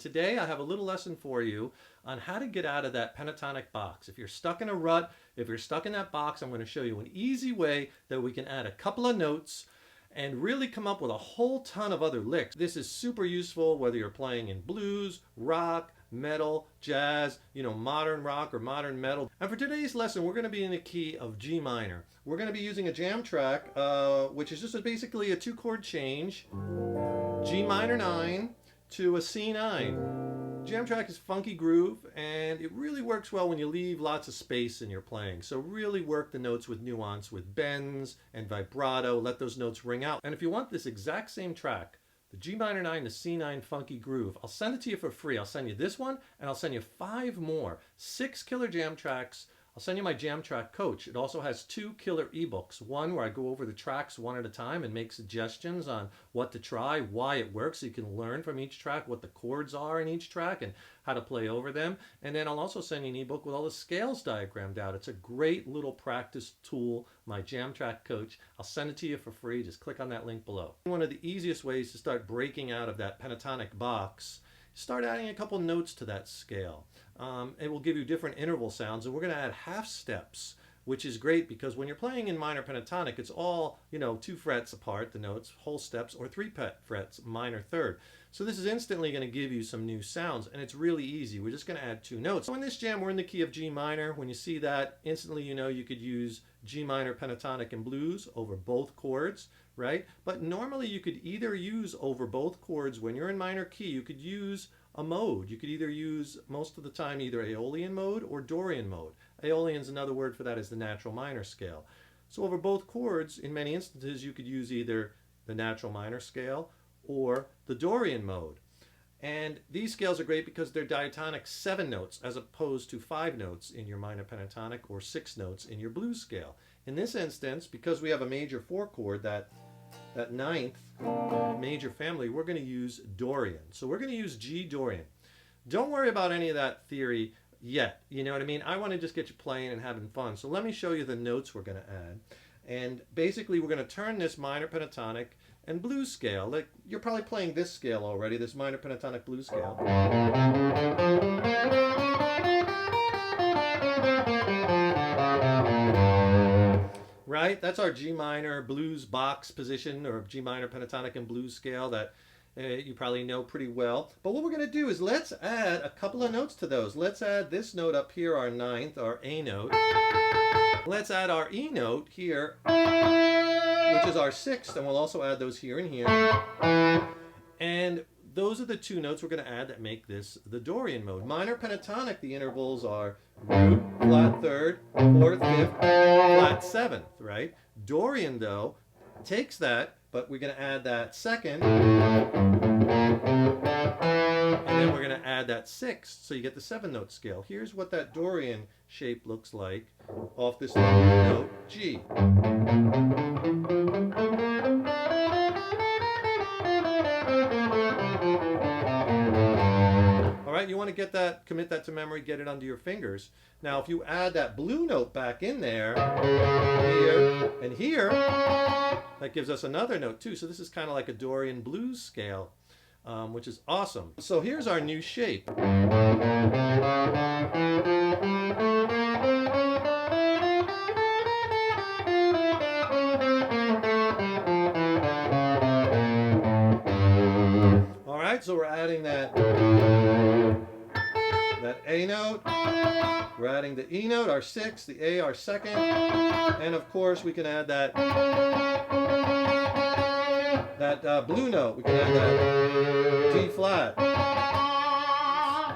Today I have a little lesson for you on how to get out of that pentatonic box. If you're stuck in a rut, if you're stuck in that box, I'm going to show you an easy way that we can add a couple of notes and really come up with a whole ton of other licks. This is super useful whether you're playing in blues, rock, metal, jazz, modern rock or modern metal. And for today's lesson, we're going to be in the key of G minor. We're going to be using a jam track, which is just basically a 2-chord change, G minor 9 to a C9. Jam track is funky groove, and it really works well when you leave lots of space in your playing. So really work the notes with nuance, with bends and vibrato. Let those notes ring out. And if you want this exact same track, the G minor 9 to C9 funky groove, I'll send it to you for free. I'll send you this one, and I'll send you 5 more. 6 killer jam tracks. I'll send you my jam track coach. It also has 2 killer ebooks. One where I go over the tracks one at a time and make suggestions on what to try, why it works, so you can learn from each track what the chords are in each track and how to play over them. And then I'll also send you an ebook with all the scales diagrammed out. It's a great little practice tool, my jam track coach. I'll send it to you for free. Just click on that link below. One of the easiest ways to start breaking out of that pentatonic box, start adding a couple notes to that scale. It will give you different interval sounds, and we're going to add half steps, which is great because when you're playing in minor pentatonic, it's all 2 frets apart, the notes, whole steps, or 3 frets, minor third. So this is instantly going to give you some new sounds, and it's really easy. We're just going to add 2 notes. So in this jam, we're in the key of G minor. When you see that, instantly you could use G minor pentatonic and blues over both chords, right? But normally you could either use over both chords, when you're in minor key, you could use a mode. You could either use, most of the time, either Aeolian mode or Dorian mode. Aeolian is another word for that, is the natural minor scale. So over both chords, in many instances, you could use either the natural minor scale or the Dorian mode. And these scales are great because they're diatonic 7 notes as opposed to 5 notes in your minor pentatonic or 6 notes in your blues scale. In this instance, because we have a major 4 chord, that 9th major family, we're going to use Dorian. So we're going to use G Dorian. Don't worry about any of that theory yet. You know what I mean? I want to just get you playing and having fun. So let me show you the notes we're going to add. And basically we're going to turn this minor pentatonic and blues scale. Like, you're probably playing this scale already, this minor pentatonic blues scale. Right? That's our G minor blues box position, or G minor pentatonic and blues scale that you probably know pretty well. But what we're going to do is let's add a couple of notes to those. Let's add this note up here, our 9th, our A note. Let's add our E note here, which is our 6th, and we'll also add those here and here. And those are the 2 notes we're going to add that make this the Dorian mode. Minor pentatonic, the intervals are root, flat 3rd, 4th, 5th, flat 7th, right? Dorian, though, takes that, but we're going to add that 2nd, and then we're going to add that 6th, so you get the 7-note scale. Here's what that Dorian shape looks like off this note, G. You want to get that, commit that to memory, get it under your fingers. Now if you add that blue note back in there, here and here, that gives us another note too. So this is kind of like a Dorian blues scale, which is awesome. So here's our new shape. All right, so we're adding that A note, we're adding the E note, our 6th, the A, our 2nd, and of course we can add that blue note, we can add that D flat.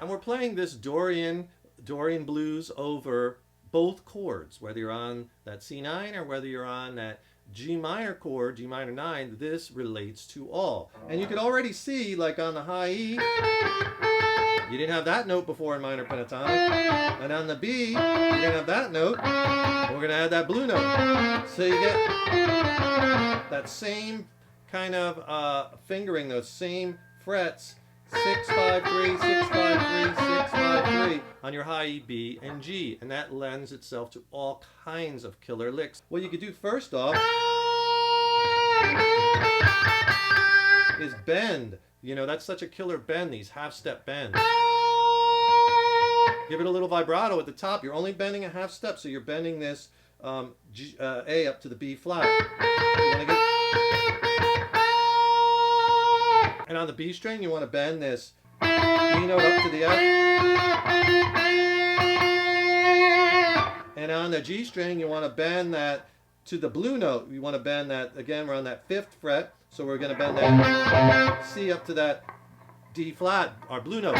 And we're playing this Dorian blues over both chords, whether you're on that C9 or whether you're on that G minor chord, G minor 9, this relates to all. And you can already see, like on the high E, you didn't have that note before in minor pentatonic. And on the B, you didn't have that note. We're going to add that blue note. So you get that same kind of fingering, those same frets, 6, 5, 3, 6, 5, 3, 6, 5, 3 on your high E, B, and G. And that lends itself to all kinds of killer licks. What you could do first off is bend You know, that's such a killer bend, these half-step bends. Give it a little vibrato at the top. You're only bending a half step, so you're bending this A up to the B flat. And on the B string, you want to bend this E note up to the F. And on the G string, you want to bend that to the blue note. You want to bend that, again, we're on that 5th fret, so we're going to bend that C up to that D flat, our blue note.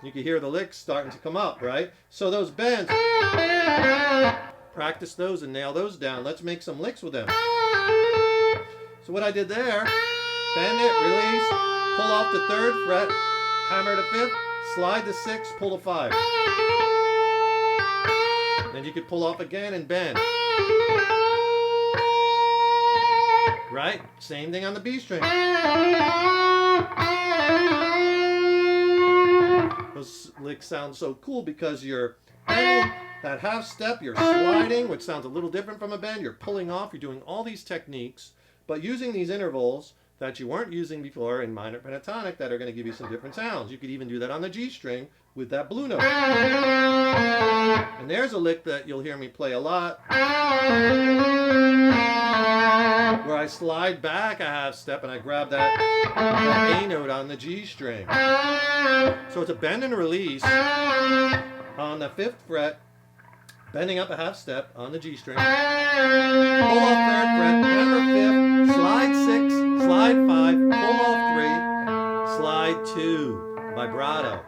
You can hear the licks starting to come up, right? So those bends, practice those and nail those down. Let's make some licks with them. So what I did there, bend it, release, pull off the 3rd fret, hammer to 5th, slide to 6, pull to 5. Then you could pull off again and bend. Right? Same thing on the B string. Those licks sound so cool because you're bending that half step, you're sliding, which sounds a little different from a bend, you're pulling off, you're doing all these techniques, but using these intervals that you weren't using before in minor pentatonic that are going to give you some different sounds. You could even do that on the G string with that blue note. And there's a lick that you'll hear me play a lot, where I slide back a half step and I grab that A note on the G string. So it's a bend and release on the 5th fret, bending up a half step on the G string, pull off 3rd fret, hammer 5th, slide 6, slide 5, pull off 3, slide 2, vibrato.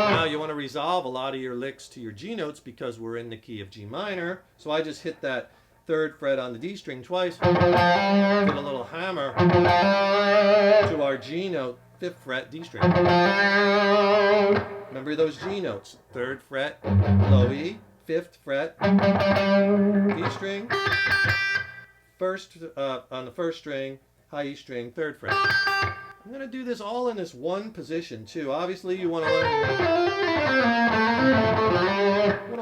Now you want to resolve a lot of your licks to your G notes because we're in the key of G minor. So I just hit that 3rd fret on the D string twice, did a little hammer to our G note, 5th fret, D string. Remember those G notes, 3rd fret, low E, 5th fret, D string, on the 1st string, high E string, 3rd fret. I'm going to do this all in this one position too. Obviously you want to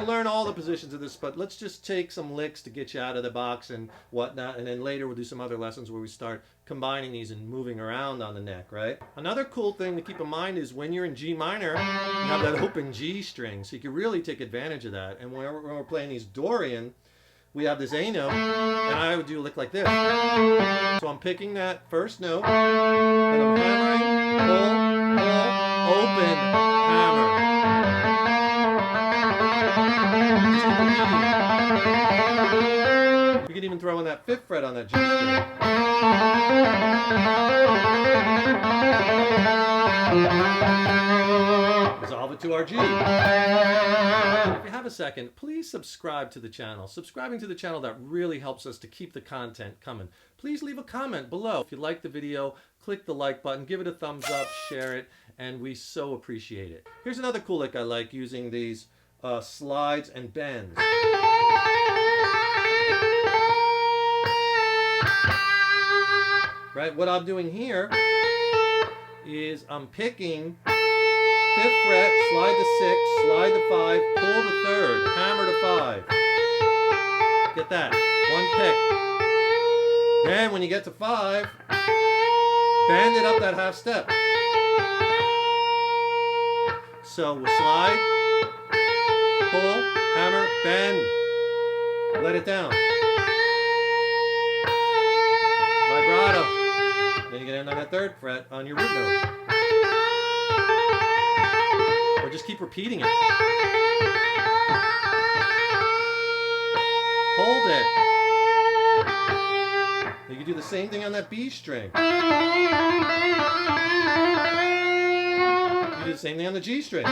learn all the positions of this, but let's just take some licks to get you out of the box and whatnot, and then later we'll do some other lessons where we start combining these and moving around on the neck, right? Another cool thing to keep in mind is when you're in G minor, you have that open G string, so you can really take advantage of that. And when we're playing these Dorian, we have this A note, and I would do a lick like this. So I'm picking that first note, and I'm hammering, pull, open, hammer. You can even throw in that 5th fret on that G string. Resolve it to our G. If you have a second, please subscribe to the channel. Subscribing to the channel, that really helps us to keep the content coming. Please leave a comment below. If you like the video, click the like button, give it a thumbs up, share it, and we so appreciate it. Here's another cool lick I like using these slides and bends. Right, what I'm doing here is I'm picking 5th fret, slide to 6, slide to 5, pull to 3rd, hammer to 5. Get that, one pick. Then when you get to 5, bend it up that half step. So we'll slide, pull, hammer, bend, let it down. Vibrato. Then you get in on that 3rd fret on your root note. Or just keep repeating it. Hold it. You can do the same thing on that B string. You do the same thing on the G string.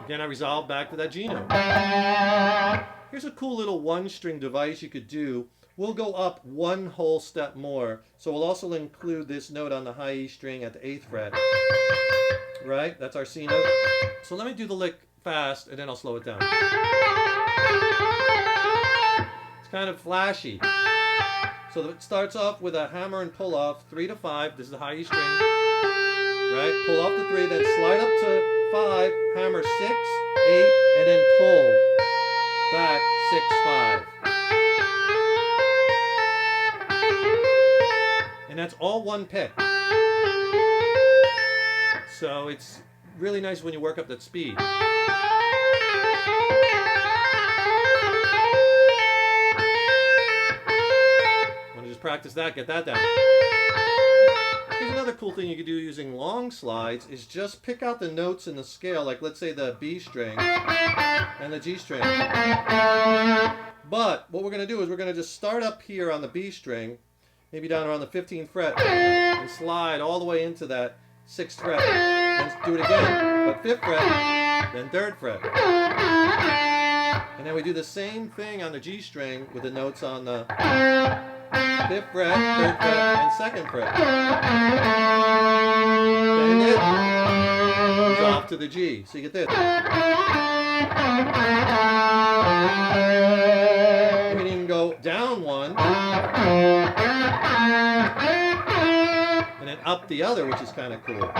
Again, I resolve back to that G note. Here's a cool little one-string device you could do. We'll go up one whole step more. So we'll also include this note on the high E string at the 8th fret. Right? That's our C note. So let me do the lick fast and then I'll slow it down. It's kind of flashy. So So it starts off with a hammer and pull off, 3 to 5. This is the high E string, right? Pull off the 3, then slide up to 5, hammer 6, 8, and then pull back 6, 5. And that's all one pick. So it's really nice when you work up that speed. Want to just practice that, get that down. Here's another cool thing you can do using long slides is just pick out the notes in the scale, like let's say the B string and the G string. But what we're going to do is we're going to just start up here on the B string, maybe down around the 15th fret, and slide all the way into that 6th fret. Then do it again, but 5th fret, then 3rd fret. And then we do the same thing on the G string with the notes on the 5th fret, 3rd fret, and 2nd fret. Bend it, goes off to the G. So you get this. You can even go down one, and then up the other, which is kind of cool.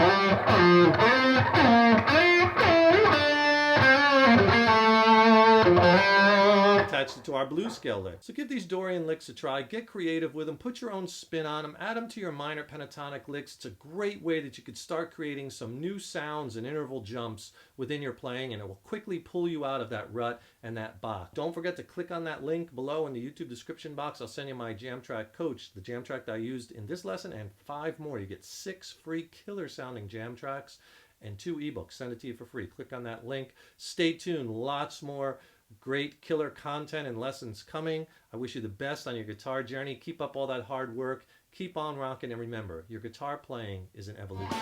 Attached it to our blues scale there. So give these Dorian licks a try, get creative with them, put your own spin on them, add them to your minor pentatonic licks. It's a great way that you could start creating some new sounds and interval jumps within your playing, and it will quickly pull you out of that rut and that box. Don't forget to click on that link below in the YouTube description box. I'll send you my jam track coach, the jam track that I used in this lesson, and 5 more. You get 6 free killer sounding jam tracks and 2 ebooks. Send it to you for free. Click on that link. Stay tuned. Lots more great killer content and lessons coming. I wish you the best on your guitar journey. Keep up all that hard work. Keep on rocking, and remember, your guitar playing is an evolution.